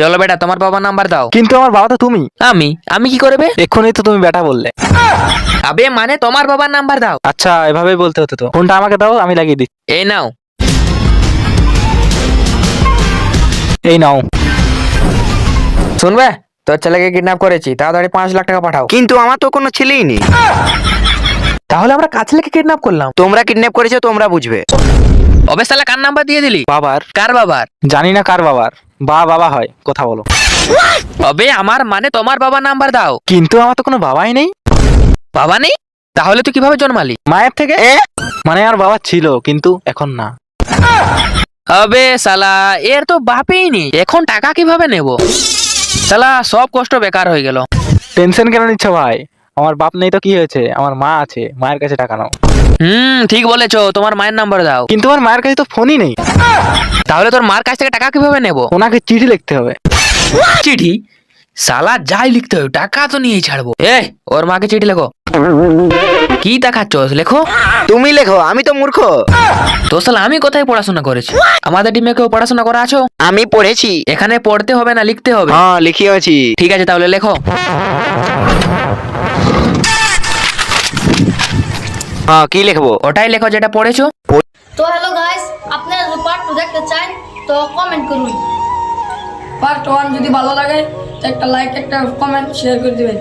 চলো বেটা, তোমার বাবার নাম্বার দাও। কিন্তু আমার বাবা তো তুমি। আমি কি করবে? এক্ষুনি তো তুমি বেটা বললে। আবে মানে তোমার বাবার নাম্বার দাও। আচ্ছা, এভাবেই বলতে হতো তো। ফোনটা আমাকে দাও, আমি লাগিয়ে দিচ্ছি। এই নাও। এই নাও। শুনবে, তোর ছেলেকে কিডন্যাপ করেছি, তাড়াতাড়ি 5 লাখ টাকা পাঠাও। কিন্তু আমার তো কোনো ছেলেই নেই। তাহলে আমরা কার ছেলেকে কিডন্যাপ করলাম? তোমরা কিডন্যাপ করেছো, তোমরা বুঝবে। অবে শালা কার নাম্বার দিয়ে দিলি? বাবার। কার বাবার? জানি না কার বাবার। বাবা হয়, কথা বলো। অবে আমার মানে তোমার বাবার নাম্বার দাও। কিন্তু আমার তো কোনো বাবাই নেই। বাবা নেই? তাহলে তুই কিভাবে জন্মালি? মায়ের থেকে। মানে আর বাবা ছিল, কিন্তু এখন না। আবে শালা, এর তো বাপেই নেই, এখন টাকা কিভাবে নেব? শালা সব কষ্ট বেকার হয়ে গেল। টেনশন কেন নিচ্ছ ভাই? আমার বাপ নেই তো কি হয়েছে, আমার মা আছে, মায়ের কাছে টাকা নাও। ঠিক বলেছো, তোমার মায়ের নাম্বার দাও। কিন্তু আমার মায়ের কাছে তো ফোনই নেই। তাহলে তোর মার কাছ থেকে টাকা কিভাবে নেব? ওনাকে চিঠি লিখতে হবে। চিঠি? শালা যাই লিখতে হবে, টাকা তো নিয়েই ছাড়বো। এই, ওর মাকে চিঠি লেখো। কি দেখাচ্ছস, লেখো। তুমি লেখো, আমি তো মূর্খ। তো শালা আমি কোথায় পড়াশোনা করেছি? আমাদের টিমে কেউ পড়াশোনা করা আছো? আমি পড়েছি। এখানে পড়তে হবে না, লিখতে হবে। হ্যাঁ, লিখিয়েছি। ঠিক আছে, তাহলে লেখো। হ্যাঁ, কি লিখবো? ওটাই লেখো যেটা পড়েছো। তো হ্যালো গাইস, আপনারা যদি পার্ট 2 দেখতে চান তো কমেন্ট করুন। পার্ট 1 যদি ভালো লাগে তো একটা লাইক, একটা কমেন্ট, শেয়ার করে দিবেন।